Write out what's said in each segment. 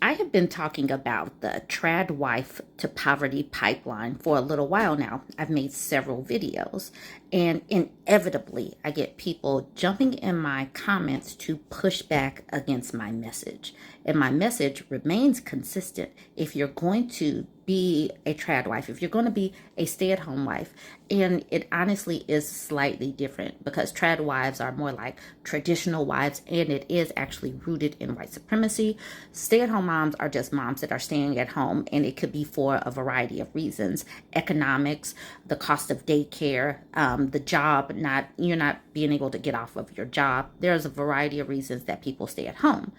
I have been talking about the trad wife to poverty pipeline for a little while now. I've made several videos, and inevitably, I get people jumping in my comments to push back against my message. And my message remains consistent. If you're going to be a trad wife, if you're going to be a stay-at-home wife, and it honestly is slightly different because trad wives are more like traditional wives, and it is actually rooted in white supremacy. Stay-at-home moms are just moms that are staying at home, and it could be for a variety of reasons: economics, the cost of daycare, the job, you're not being able to get off of your job. There's a variety of reasons that people stay at home.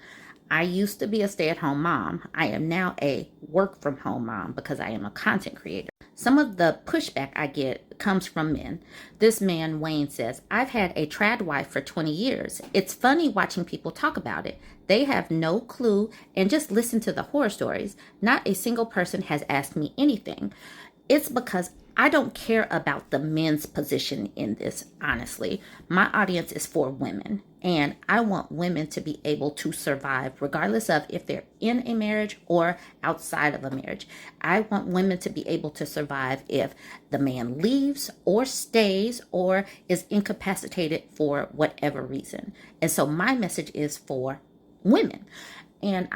I used to be a stay-at-home mom. I am now a work-from-home mom because I am a content creator. Some of the pushback I get comes from men. This man, Wayne, says, "I've had a trad wife for 20 years. It's funny watching people talk about it. They have no clue and just listen to the horror stories. Not a single person has asked me anything. It's because I don't care about the men's position in this, honestly. My audience is for women, and I want women to be able to survive regardless of if they're in a marriage or outside of a marriage. I want women to be able to survive if the man leaves or stays or is incapacitated for whatever reason." And so my message is for women. And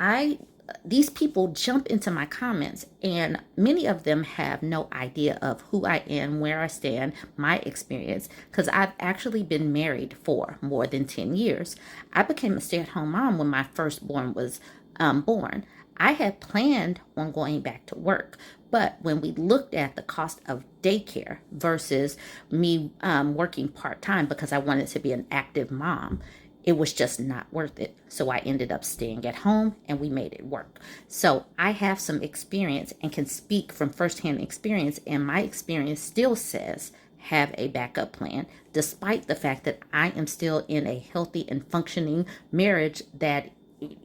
these people jump into my comments, and many of them have no idea of who I am, where I stand, my experience, because I've actually been married for more than 10 years. I became a stay-at-home mom when my firstborn was born. I had planned on going back to work, but when we looked at the cost of daycare versus me working part-time because I wanted to be an active mom, it was just not worth it. So I ended up staying at home, and we made it work. So I have some experience and can speak from firsthand experience, and my experience still says have a backup plan, despite the fact that I am still in a healthy and functioning marriage that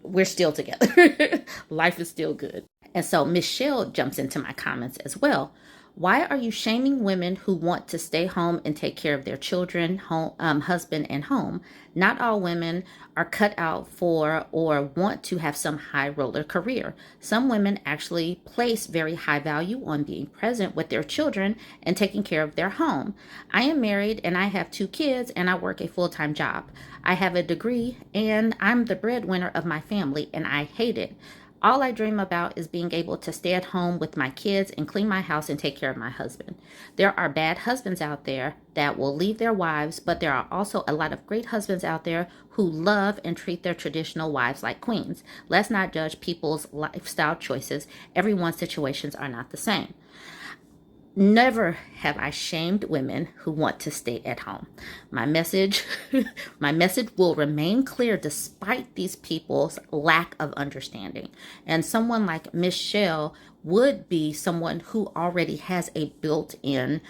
we're still together. Life is still good. And so Michelle jumps into my comments as well. "Why are you shaming women who want to stay home and take care of their children, husband, and home? Not all women are cut out for or want to have some high roller career. Some women actually place very high value on being present with their children and taking care of their home. I am married and I have 2 kids and I work a full-time job. I have a degree and I'm the breadwinner of my family, and I hate it. All I dream about is being able to stay at home with my kids and clean my house and take care of my husband. There are bad husbands out there that will leave their wives, but there are also a lot of great husbands out there who love and treat their traditional wives like queens. Let's not judge people's lifestyle choices. Everyone's situations are not the same. Never have I shamed women who want to stay at home. My message, my message will remain clear despite these people's lack of understanding. And someone like Michelle would be someone who already has a built-in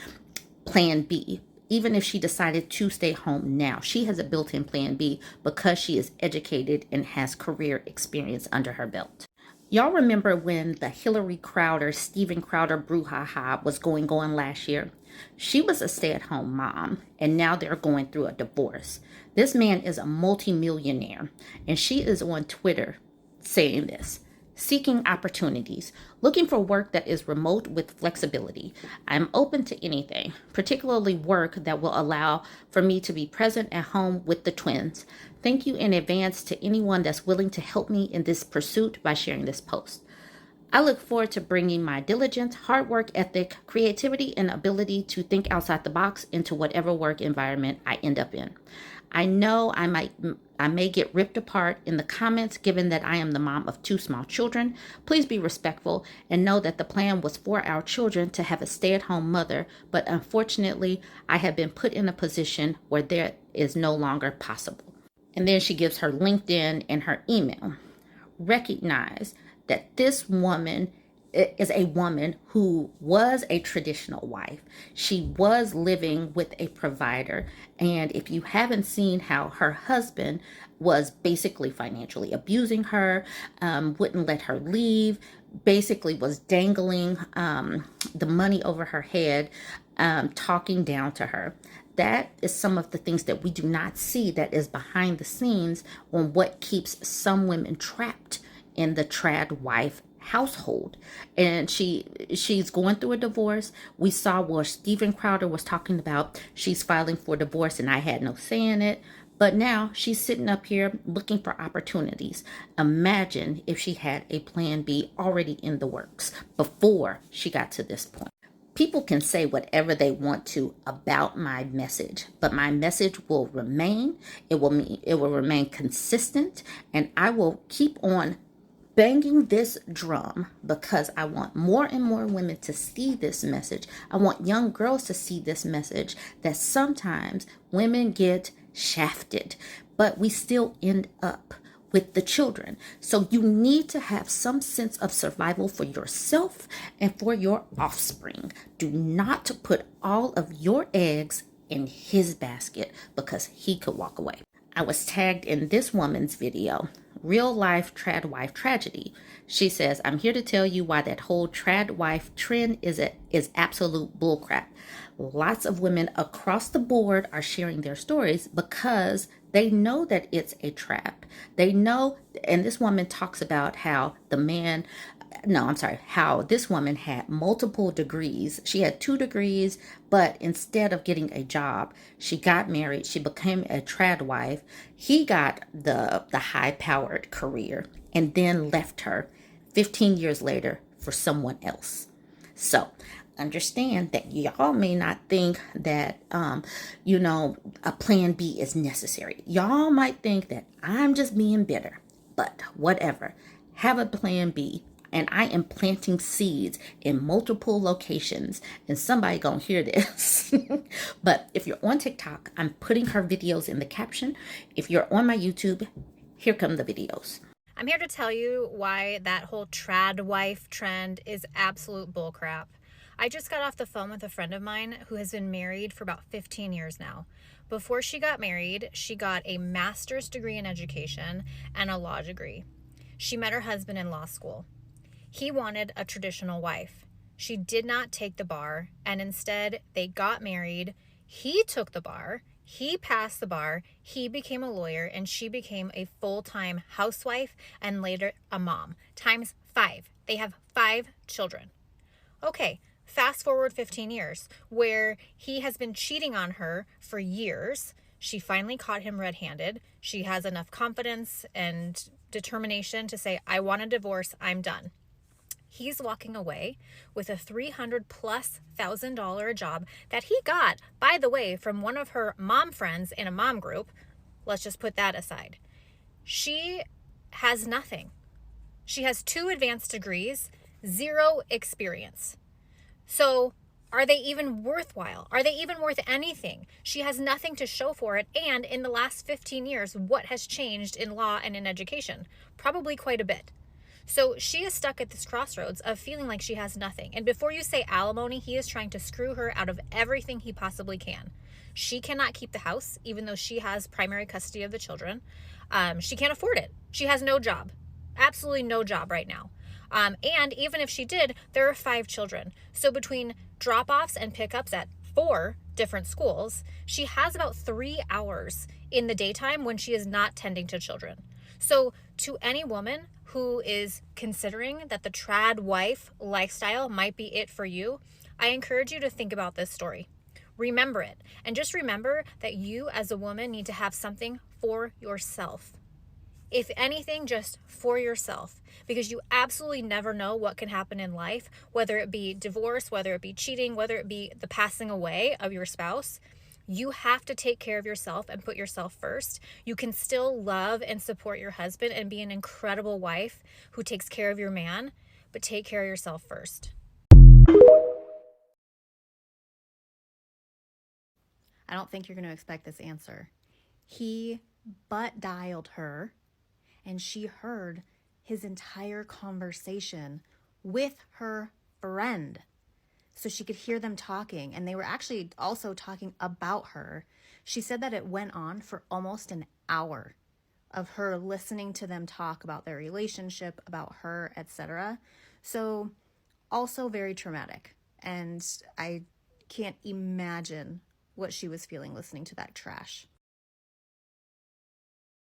plan B. Even if she decided to stay home now, she has a built-in plan B because she is educated and has career experience under her belt. Y'all remember when the Hillary Crowder, Steven Crowder brouhaha was going on last year? She was a stay-at-home mom, and now they're going through a divorce. This man is a multimillionaire, and she is on Twitter saying this: "Seeking opportunities, looking for work that is remote with flexibility. I'm open to anything, particularly work that will allow for me to be present at home with the twins. Thank you in advance to anyone that's willing to help me in this pursuit by sharing this post. I look forward to bringing my diligence, hard work ethic, creativity, and ability to think outside the box into whatever work environment I end up in. I know I may get ripped apart in the comments given that I am the mom of 2 small children. Please be respectful and know that the plan was for our children to have a stay-at-home mother, but unfortunately, I have been put in a position where that is no longer possible." And then she gives her LinkedIn and her email. Recognize that this woman is a woman who was a traditional wife. She was living with a provider. And if you haven't seen how her husband was basically financially abusing her, wouldn't let her leave, basically was dangling the money over her head, talking down to her. That is some of the things that we do not see that is behind the scenes on what keeps some women trapped in the trad wife household, and she's going through a divorce. We saw where Steven Crowder was talking about she's filing for divorce and I had no say in it, but now she's sitting up here looking for opportunities. Imagine if she had a plan B already in the works before she got to this point. People can say whatever they want to about my message, but my message will remain. It will remain consistent, and I will keep on banging this drum because I want more and more women to see this message. I want young girls to see this message, that sometimes women get shafted, but we still end up with the children. So you need to have some sense of survival for yourself and for your offspring. Do not put all of your eggs in his basket because he could walk away. I was tagged in this woman's video, Real Life Trad Wife Tragedy. She says, I'm here to tell you why that whole trad wife trend is absolute bullcrap. Lots of women across the board are sharing their stories because they know that it's a trap. They know, and this woman talks about how how this woman had multiple degrees. She had 2 degrees, but instead of getting a job, she got married. She became a trad wife. He got the high-powered career and then left her 15 years later for someone else. So understand that y'all may not think that, a plan B is necessary. Y'all might think that I'm just being bitter, but whatever. Have a plan B. And I am planting seeds in multiple locations, and somebody gonna hear this. But if you're on TikTok, I'm putting her videos in the caption. If you're on my YouTube, here come the videos. I'm here to tell you why that whole trad wife trend is absolute bullcrap. I just got off the phone with a friend of mine who has been married for about 15 years now. Before she got married, she got a master's degree in education and a law degree. She met her husband in law school. He wanted a traditional wife. She did not take the bar, and instead they got married. He took the bar. He passed the bar. He became a lawyer, and she became a full-time housewife and later a mom. Times 5. They have 5 children. Okay, fast forward 15 years, where he has been cheating on her for years. She finally caught him red-handed. She has enough confidence and determination to say, I want a divorce. I'm done. He's walking away with a $300,000+ job that he got, by the way, from one of her mom friends in a mom group. Let's just put that aside. She has nothing. She has 2 advanced degrees, 0 experience. So are they even worthwhile? Are they even worth anything? She has nothing to show for it. And in the last 15 years, what has changed in law and in education? Probably quite a bit. So she is stuck at this crossroads of feeling like she has nothing. And before you say alimony, he is trying to screw her out of everything he possibly can. She cannot keep the house, even though she has primary custody of the children. She can't afford it. She has no job. Absolutely no job right now. And even if she did, there are 5 children. So between drop-offs and pickups at 4 different schools, she has about 3 hours in the daytime when she is not tending to children. So to any woman who is considering that the trad wife lifestyle might be it for you, I encourage you to think about this story. Remember it. And just remember that you as a woman need to have something for yourself. If anything, just for yourself, because you absolutely never know what can happen in life, whether it be divorce, whether it be cheating, whether it be the passing away of your spouse. You have to take care of yourself and put yourself first. You can still love and support your husband and be an incredible wife who takes care of your man, but take care of yourself first. I don't think you're going to expect this answer. He butt dialed her, and she heard his entire conversation with her friend. So she could hear them talking, and they were actually also talking about her. She said that it went on for almost an hour of her listening to them talk about their relationship, about her, etc. So also very traumatic. And I can't imagine what she was feeling listening to that trash.